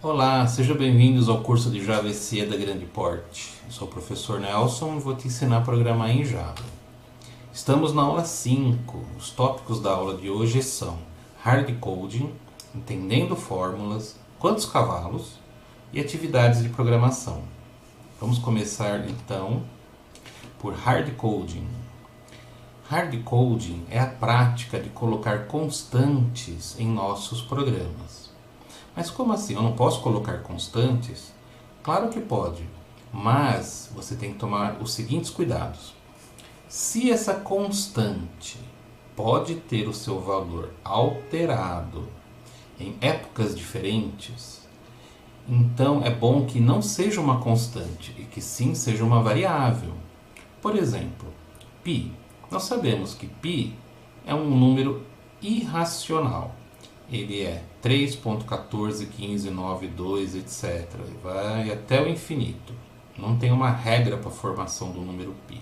Olá, sejam bem-vindos ao curso de Java SE da Grande Porte. Eu sou o professor Nelson e vou te ensinar a programar em Java. Estamos na aula 5. Os tópicos da aula de hoje são Hard Coding, entendendo fórmulas, quantos cavalos e atividades de programação. Vamos começar então por Hard Coding. Hard Coding é a prática de colocar constantes em nossos programas. Mas como assim? Eu não posso colocar constantes? Claro que pode, mas você tem que tomar os seguintes cuidados. Se essa constante pode ter o seu valor alterado em épocas diferentes, então é bom que não seja uma constante e que sim seja uma variável. Por exemplo, π. Nós sabemos que π é um número irracional. Ele é 3.141592, etc. Vai até o infinito. Não tem uma regra para a formação do número π.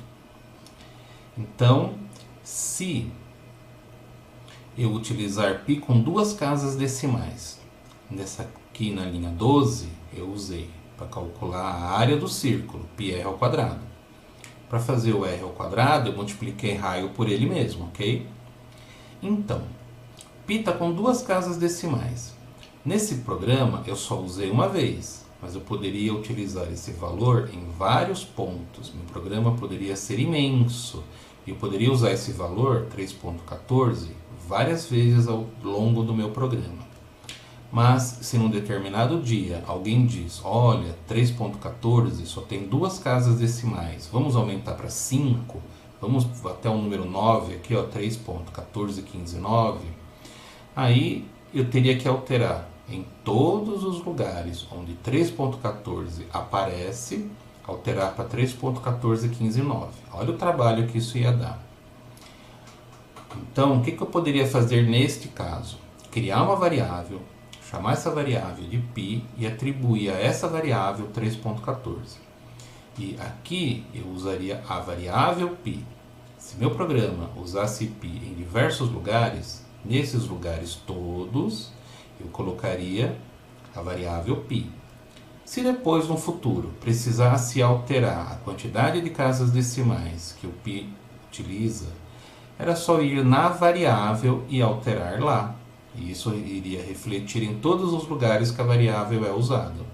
Então, se eu utilizar π com duas casas decimais, nessa aqui na linha 12, eu usei para calcular a área do círculo, πr ao quadrado. Para fazer o r ao quadrado, eu multipliquei raio por ele mesmo, ok? Então, π está com duas casas decimais. Nesse programa eu só usei uma vez, mas eu poderia utilizar esse valor em vários pontos. Meu programa poderia ser imenso e eu poderia usar esse valor, 3.14, várias vezes ao longo do meu programa. Mas se num determinado dia alguém diz, olha, 3.14 só tem duas casas decimais, vamos aumentar para 5, vamos até o número 9 aqui, 3.14159, aí eu teria que alterar em todos os lugares onde 3.14 aparece, alterar para 3.14159. Olha o trabalho que isso ia dar. Então, o que eu poderia fazer neste caso? Criar uma variável, chamar essa variável de π e atribuir a essa variável 3.14. E aqui eu usaria a variável π. Se meu programa usasse π em diversos lugares, nesses lugares todos, eu colocaria a variável π. Se depois, no futuro, precisasse alterar a quantidade de casas decimais que o π utiliza, era só ir na variável e alterar lá. E isso iria refletir em todos os lugares que a variável é usada.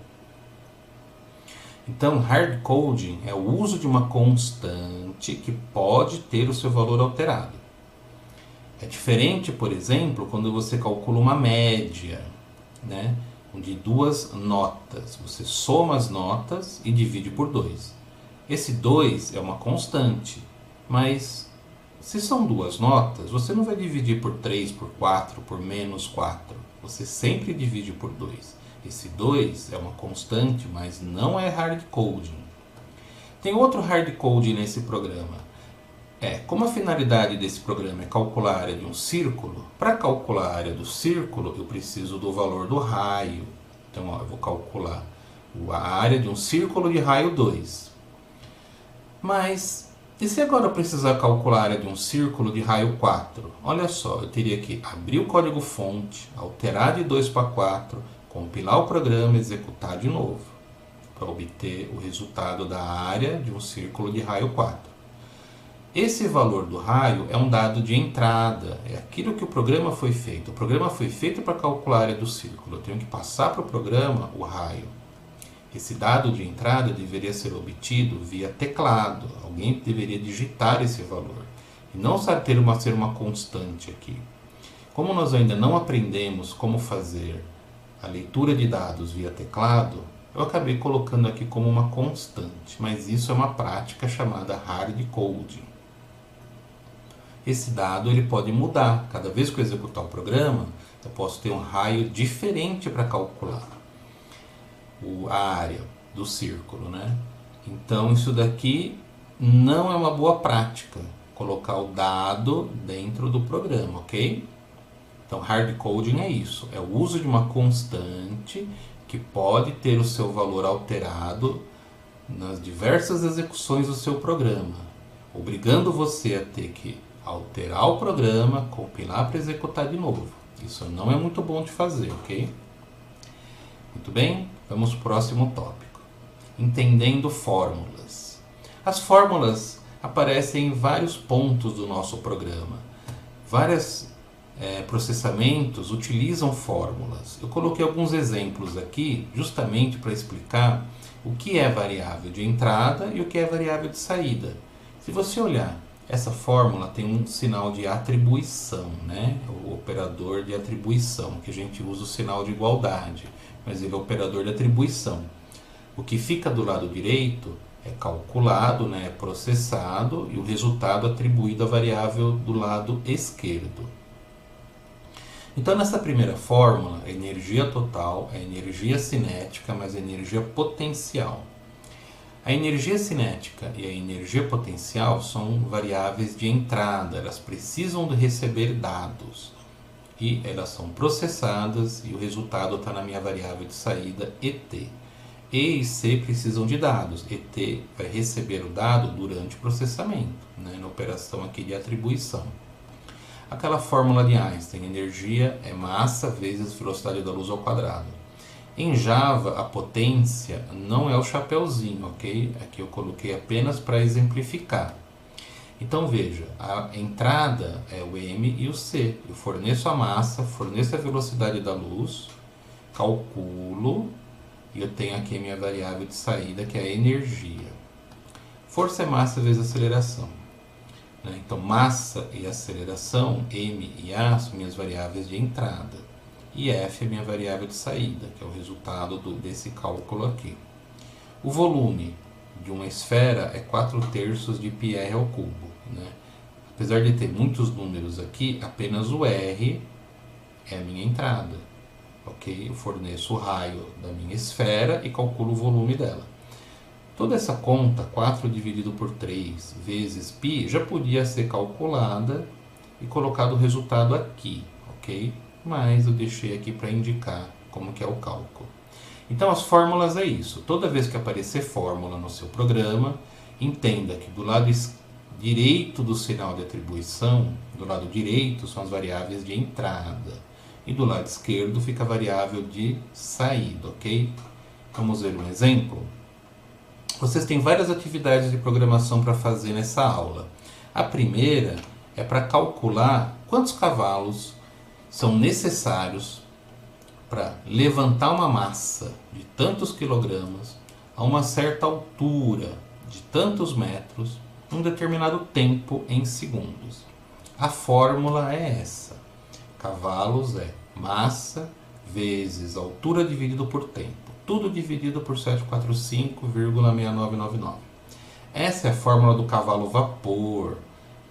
Então, hard coding é o uso de uma constante que pode ter o seu valor alterado. É diferente, por exemplo, quando você calcula uma média, né, de duas notas. Você soma as notas e divide por 2. Esse 2 é uma constante, mas se são duas notas, você não vai dividir por 3, por 4, por menos 4. Você sempre divide por 2. Esse 2 é uma constante, mas não é hard coding. Tem outro hard coding nesse programa. Como a finalidade desse programa é calcular a área de um círculo, para calcular a área do círculo eu preciso do valor do raio. Então, eu vou calcular a área de um círculo de raio 2. Mas, e se agora eu precisar calcular a área de um círculo de raio 4? Olha só, eu teria que abrir o código-fonte, alterar de 2 para 4, compilar o programa e executar de novo, para obter o resultado da área de um círculo de raio 4. Esse valor do raio é um dado de entrada, é aquilo que o programa foi feito. O programa foi feito para calcular a área do círculo, eu tenho que passar para o programa o raio. Esse dado de entrada deveria ser obtido via teclado, alguém deveria digitar esse valor, e não ser uma constante aqui. Como nós ainda não aprendemos como fazer a leitura de dados via teclado, eu acabei colocando aqui como uma constante, mas isso é uma prática chamada hard coding. Esse dado ele pode mudar. Cada vez que eu executar o programa, eu posso ter um raio diferente para calcular a área do círculo, né? Então isso daqui não é uma boa prática, colocar o dado dentro do programa, ok? Então hard coding é isso, é o uso de uma constante que pode ter o seu valor alterado nas diversas execuções do seu programa, obrigando você a ter que alterar o programa, compilar para executar de novo. Isso não é muito bom de fazer, ok? Muito bem? Vamos para o próximo tópico. Entendendo fórmulas. As fórmulas aparecem em vários pontos do nosso programa. Vários processamentos utilizam fórmulas. Eu coloquei alguns exemplos aqui justamente para explicar o que é variável de entrada e o que é variável de saída. Se você olhar, essa fórmula tem um sinal de atribuição, né? O operador de atribuição, que a gente usa o sinal de igualdade, mas ele é o operador de atribuição. O que fica do lado direito é calculado, né? É processado, e o resultado atribuído à variável do lado esquerdo. Então, nessa primeira fórmula, a energia total é energia cinética mais energia potencial. A energia cinética e a energia potencial são variáveis de entrada, elas precisam de receber dados e elas são processadas e o resultado está na minha variável de saída ET. E e C precisam de dados, ET vai receber o dado durante o processamento, né, na operação aqui de atribuição. Aquela fórmula de Einstein, energia é massa vezes velocidade da luz ao quadrado. Em Java, a potência não é o chapeuzinho, ok? Aqui eu coloquei apenas para exemplificar. Então veja, a entrada é o M e o C. Eu forneço a massa, forneço a velocidade da luz, calculo, e eu tenho aqui a minha variável de saída, que é a energia. Força é massa vezes aceleração. Então, massa e aceleração, M e A, são minhas variáveis de entrada. E F é minha variável de saída, que é o resultado desse cálculo aqui. O volume de uma esfera é 4/3 de πr ao cubo. Né? Apesar de ter muitos números aqui, apenas o R é a minha entrada. Okay? Eu forneço o raio da minha esfera e calculo o volume dela. Toda essa conta, 4 dividido por 3 vezes π, já podia ser calculada e colocado o resultado aqui, ok? Mas eu deixei aqui para indicar como que é o cálculo. Então as fórmulas é isso. Toda vez que aparecer fórmula no seu programa, entenda que do lado direito do sinal de atribuição, do lado direito são as variáveis de entrada e do lado esquerdo fica a variável de saída, ok? Vamos ver um exemplo? Vocês têm várias atividades de programação para fazer nessa aula. A primeira é para calcular quantos cavalos são necessários para levantar uma massa de tantos quilogramas a uma certa altura de tantos metros num determinado tempo em segundos. A fórmula é essa. Cavalos é massa vezes altura dividido por tempo. Tudo dividido por 745,6999. Essa é a fórmula do cavalo vapor,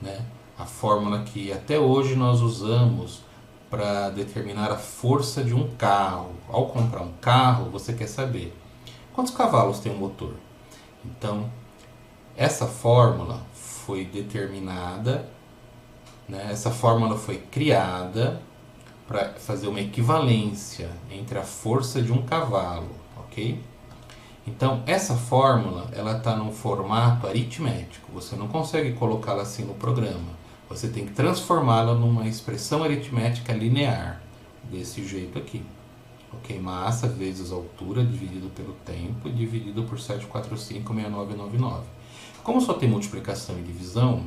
né? A fórmula que até hoje nós usamos para determinar a força de um carro. Ao comprar um carro, você quer saber quantos cavalos tem um motor. Então, essa fórmula foi determinada, né? Essa fórmula foi criada para fazer uma equivalência entre a força de um cavalo, ok? Então, essa fórmula, ela está num formato aritmético. Você não consegue colocá-la assim no programa. Você tem que transformá-la numa expressão aritmética linear, desse jeito aqui. Ok? Massa vezes altura dividido pelo tempo dividido por 745,6999. Como só tem multiplicação e divisão,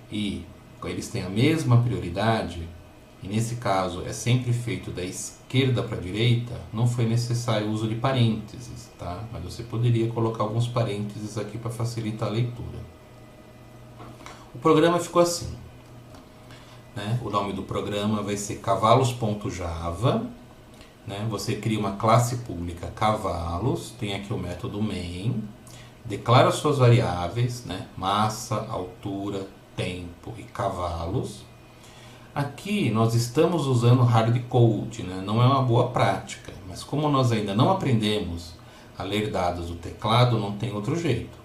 e eles têm a mesma prioridade, e nesse caso é sempre feito da esquerda para a direita, não foi necessário o uso de parênteses, tá? Mas você poderia colocar alguns parênteses aqui para facilitar a leitura. O programa ficou assim, né? O nome do programa vai ser cavalos.java, né? Você cria uma classe pública cavalos, tem aqui o método main, declara suas variáveis, né? Massa, altura, tempo e cavalos. Aqui nós estamos usando hardcode, né? Não é uma boa prática, mas como nós ainda não aprendemos a ler dados do teclado, não tem outro jeito.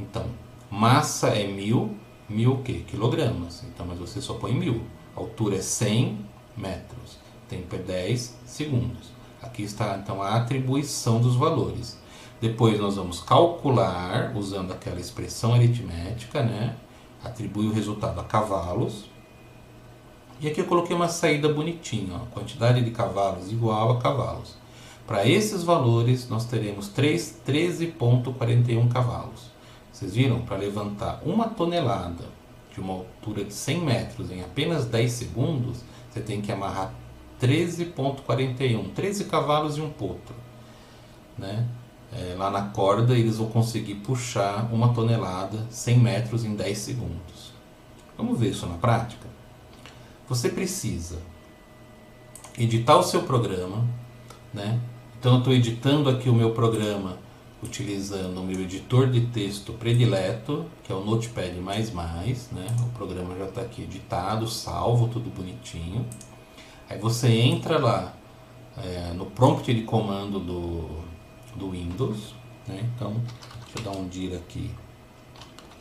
Então, massa é 1000, 1000 o quê? Quilogramas. Então, mas você só põe 1000. Altura é 100 metros. Tempo é 10 segundos. Aqui está então a atribuição dos valores. Depois nós vamos calcular, usando aquela expressão aritmética, né? Atribui o resultado a cavalos. E aqui eu coloquei uma saída bonitinha, ó, quantidade de cavalos igual a cavalos. Para esses valores, nós teremos 13,41 cavalos. Vocês viram? Para levantar uma tonelada de uma altura de 100 metros em apenas 10 segundos, você tem que amarrar 13,41, 13 cavalos e um potro, né? Lá na corda eles vão conseguir puxar uma tonelada, 100 metros em 10 segundos. Vamos ver isso na prática? Você precisa editar o seu programa, né? Então eu estou editando aqui o meu programa utilizando o meu editor de texto predileto, que é o Notepad++, né? O programa já está aqui editado, salvo, tudo bonitinho. Aí você entra lá no prompt de comando do Windows, né? Então, deixa eu dar um dir aqui,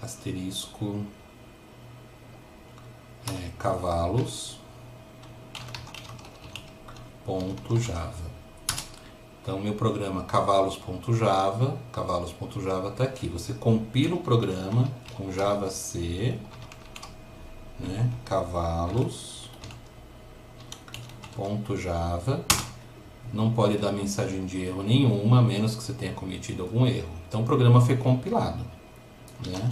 asterisco, cavalos.java. Então, meu programa cavalos.java está aqui. Você compila o programa com JavaC, né? Cavalos.java. Não pode dar mensagem de erro nenhuma, a menos que você tenha cometido algum erro. Então, o programa foi compilado, né?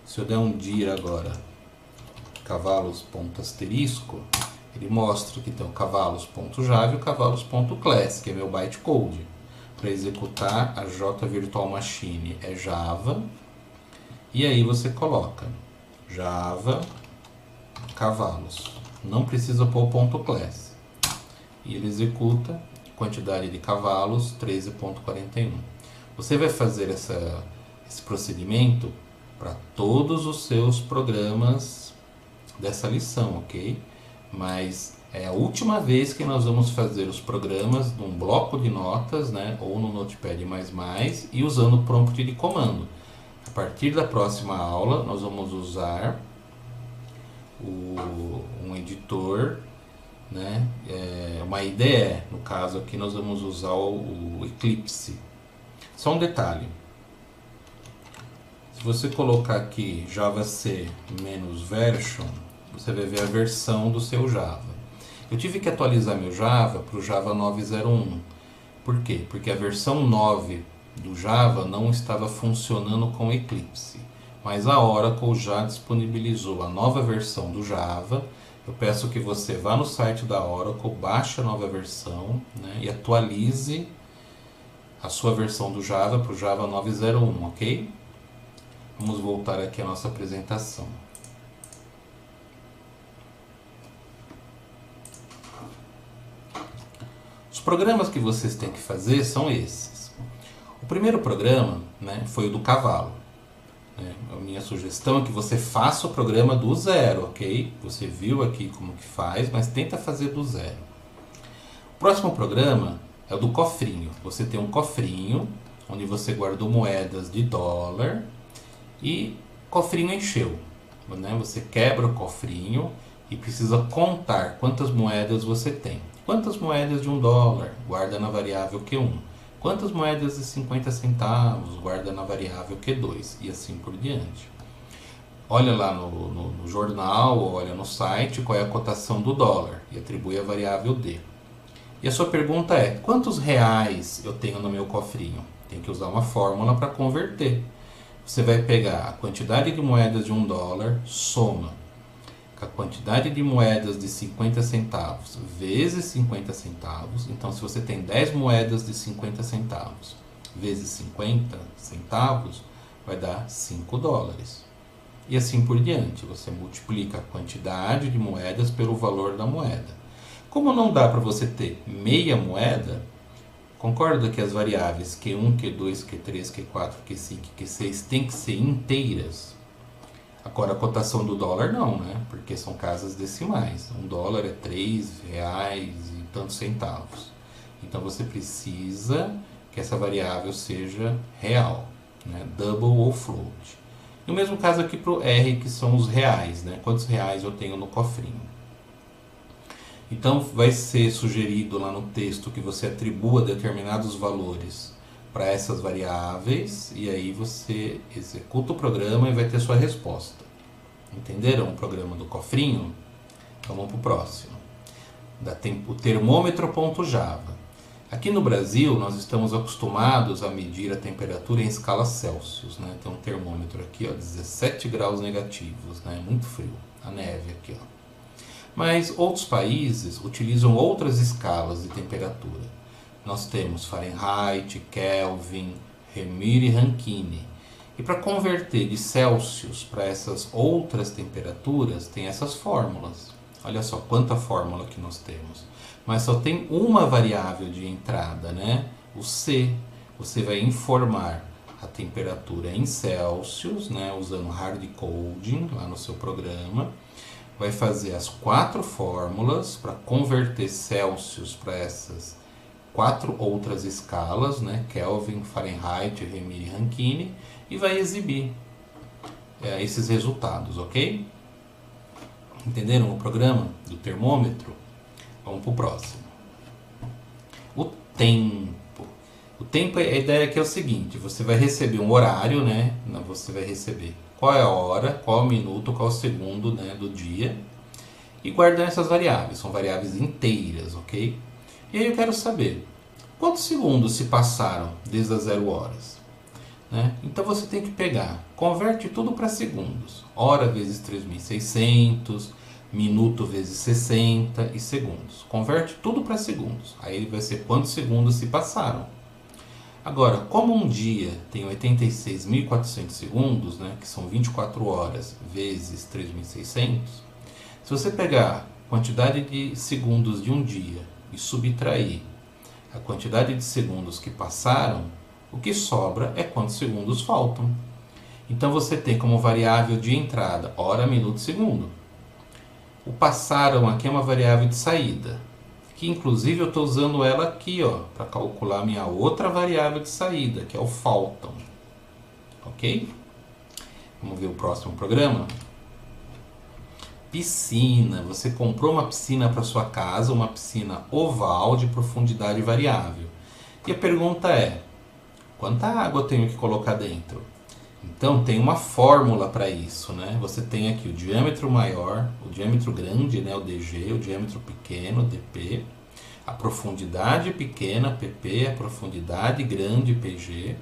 Se eu der um dir agora, cavalos.asterisco, ele mostra que tem o cavalos.java e o cavalos.class, que é meu bytecode. Para executar a JVirtual Machine é Java. E aí você coloca Java cavalos. Não precisa pôr o ponto .class. E ele executa quantidade de cavalos 13,41. Você vai fazer esse procedimento para todos os seus programas dessa lição, ok? Mas é a última vez que nós vamos fazer os programas num bloco de notas, né, ou no Notepad++, e usando o prompt de comando. A partir da próxima aula, nós vamos usar um editor, né, uma IDE. No caso aqui, nós vamos usar o Eclipse. Só um detalhe. Se você colocar aqui javac -version, você vai ver a versão do seu Java. Eu tive que atualizar meu Java para o Java 9.01. Por quê? Porque a versão 9 do Java não estava funcionando com Eclipse. Mas a Oracle já disponibilizou a nova versão do Java. Eu peço que você vá no site da Oracle, baixe a nova versão, né, e atualize a sua versão do Java para o Java 9.01, ok? Vamos voltar aqui à nossa apresentação. Os programas que vocês têm que fazer são esses. O primeiro programa, né, foi o do cavalo. A minha sugestão é que você faça o programa do zero, ok? Você viu aqui como que faz, mas tenta fazer do zero. O próximo programa é o do cofrinho. Você tem um cofrinho onde você guardou moedas de dólar e o cofrinho encheu, né? Você quebra o cofrinho e precisa contar quantas moedas você tem. Quantas moedas de $1? Guarda na variável Q1. Quantas moedas de 50 centavos? Guarda na variável Q2. E assim por diante. Olha lá no jornal, olha no site qual é a cotação do dólar e atribui a variável D. E a sua pergunta é, quantos reais eu tenho no meu cofrinho? Tem que usar uma fórmula para converter. Você vai pegar a quantidade de moedas de $1, soma com a quantidade de moedas de 50 centavos vezes 50 centavos. Então, se você tem 10 moedas de 50 centavos vezes 50 centavos, vai dar $5. E assim por diante. Você multiplica a quantidade de moedas pelo valor da moeda. Como não dá para você ter meia moeda, concorda que as variáveis Q1, Q2, Q3, Q4, Q5 e Q6 têm que ser inteiras? Agora a cotação do dólar não, né? Porque são casas decimais. $1 é 3 reais e tantos centavos. Então você precisa que essa variável seja real, né? Double ou float. E o mesmo caso aqui para o R, que são os reais, né? Quantos reais eu tenho no cofrinho? Então vai ser sugerido lá no texto que você atribua determinados valores para essas variáveis, e aí você executa o programa e vai ter sua resposta. Entenderam o programa do cofrinho? Então vamos para o próximo. O termômetro.java. Aqui no Brasil, nós estamos acostumados a medir a temperatura em escala Celsius, né? Tem um termômetro aqui, ó, 17 graus negativos, né? Muito frio, a neve aqui, ó. Mas outros países utilizam outras escalas de temperatura. Nós temos Fahrenheit, Kelvin, Remir e Rankine. E para converter de Celsius para essas outras temperaturas, tem essas fórmulas. Olha só quanta fórmula que nós temos. Mas só tem uma variável de entrada, né? O C. Você vai informar a temperatura em Celsius, né? Usando hard coding lá no seu programa. Vai fazer as 4 fórmulas para converter Celsius para essas 4 outras escalas, né? Kelvin, Fahrenheit, Remir e Rankine, e vai exibir esses resultados, ok? Entenderam o programa do termômetro? Vamos para o próximo. O tempo. O tempo, a ideia aqui é o seguinte: você vai receber um horário, né? Você vai receber qual é a hora, qual é o minuto, qual é o segundo, né, do dia, e guardar essas variáveis. São variáveis inteiras, ok? E aí eu quero saber quantos segundos se passaram desde as 0 horas. Né? Então você tem que pegar, converte tudo para segundos. Hora vezes 3.600, minuto vezes 60 e segundos. Converte tudo para segundos. Aí ele vai ser quantos segundos se passaram. Agora, como um dia tem 86.400 segundos, né, que são 24 horas vezes 3.600, se você pegar a quantidade de segundos de um dia e subtrair a quantidade de segundos que passaram, o que sobra é quantos segundos faltam. Então você tem como variável de entrada hora, minuto, segundo. O passaram aqui é uma variável de saída, que inclusive eu estou usando ela aqui, ó, para calcular minha outra variável de saída, que é o faltam. Ok? Vamos ver o próximo programa. Piscina. Você comprou uma piscina para sua casa, uma piscina oval de profundidade variável. E a pergunta é: quanta água eu tenho que colocar dentro? Então tem uma fórmula para isso, né? Você tem aqui o diâmetro maior, o diâmetro grande, né, o DG, o diâmetro pequeno, DP, a profundidade pequena, PP, a profundidade grande, PG.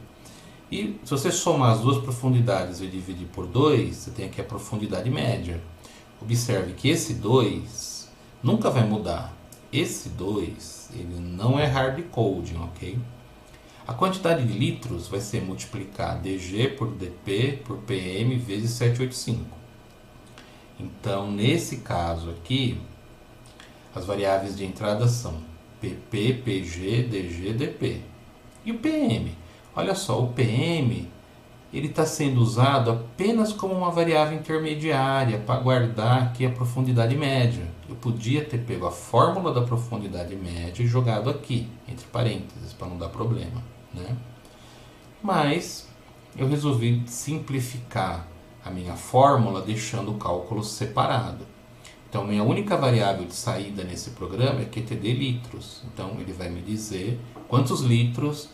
E se você somar as duas profundidades e dividir por 2, você tem aqui a profundidade média. Observe que esse 2 nunca vai mudar. Esse 2, ele não é hard coding, ok? A quantidade de litros vai ser multiplicar DG por DP por PM vezes 785. Então, nesse caso aqui, as variáveis de entrada são PP, PG, DG, DP. E o PM? Olha só, o PM ele está sendo usado apenas como uma variável intermediária para guardar aqui a profundidade média. Eu podia ter pego a fórmula da profundidade média e jogado aqui, entre parênteses, para não dar problema. Né? Mas eu resolvi simplificar a minha fórmula deixando o cálculo separado. Então minha única variável de saída nesse programa é QTD litros. Então ele vai me dizer quantos litros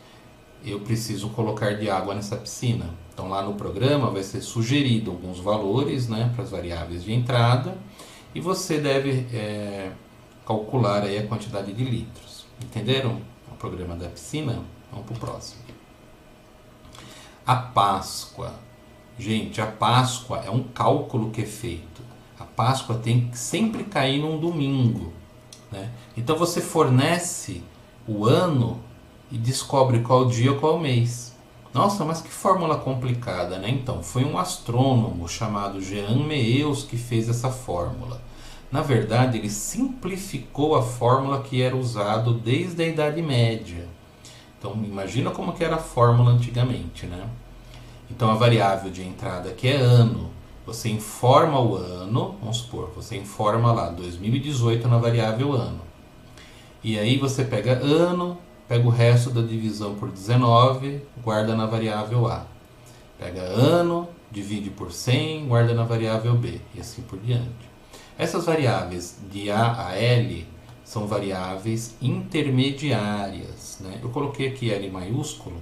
eu preciso colocar de água nessa piscina. Então lá no programa vai ser sugerido alguns valores, né, para as variáveis de entrada e você deve calcular aí a quantidade de litros. Entenderam o programa da piscina? Vamos para o próximo. A Páscoa. Gente, a Páscoa é um cálculo que é feito. A Páscoa tem que sempre cair num domingo. Né? Então você fornece o ano e descobre qual dia ou qual mês. Nossa, mas que fórmula complicada, né? Então, foi um astrônomo chamado Jean Meeus que fez essa fórmula. Na verdade, ele simplificou a fórmula que era usada desde a Idade Média. Então, imagina como que era a fórmula antigamente, né? Então, a variável de entrada aqui é ano. Você informa o ano, vamos supor, você informa lá 2018 na variável ano. E aí você pega ano, pega o resto da divisão por 19, guarda na variável A. Pega ano, divide por 100, guarda na variável B, e assim por diante. Essas variáveis de A a L são variáveis intermediárias. Né? Eu coloquei aqui L maiúsculo,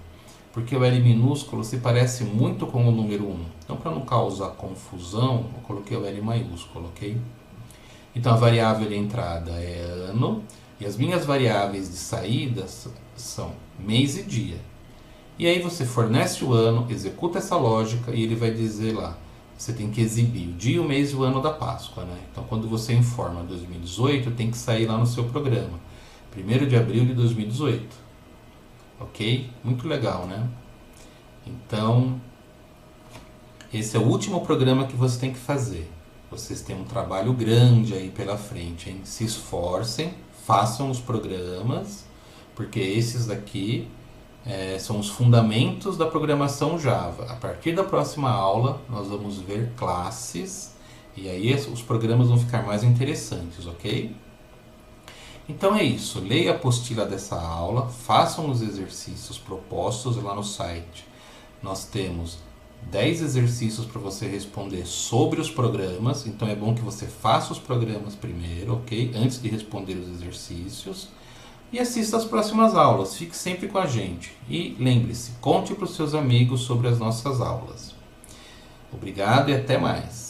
porque o L minúsculo se parece muito com o número 1. Então, para não causar confusão, eu coloquei o L maiúsculo, ok? Então, a variável de entrada é ano, E as minhas variáveis de saída são mês e dia. E aí você fornece o ano, executa essa lógica e ele vai dizer lá, você tem que exibir o dia, o mês e o ano da Páscoa, né? Então quando você informa 2018, tem que sair lá no seu programa. 1º de abril de 2018. Ok? Muito legal, né? Então, esse é o último programa que você tem que fazer. Vocês têm um trabalho grande aí pela frente, hein? Se esforcem, façam os programas, porque esses daqui são os fundamentos da programação Java. A partir da próxima aula, nós vamos ver classes, e aí os programas vão ficar mais interessantes, ok? Então é isso, leia a apostila dessa aula, façam os exercícios propostos lá no site. Nós temos 10 exercícios para você responder sobre os programas, então é bom que você faça os programas primeiro, ok? Antes de responder os exercícios. E assista às próximas aulas, fique sempre com a gente. E lembre-se, conte para os seus amigos sobre as nossas aulas. Obrigado e até mais.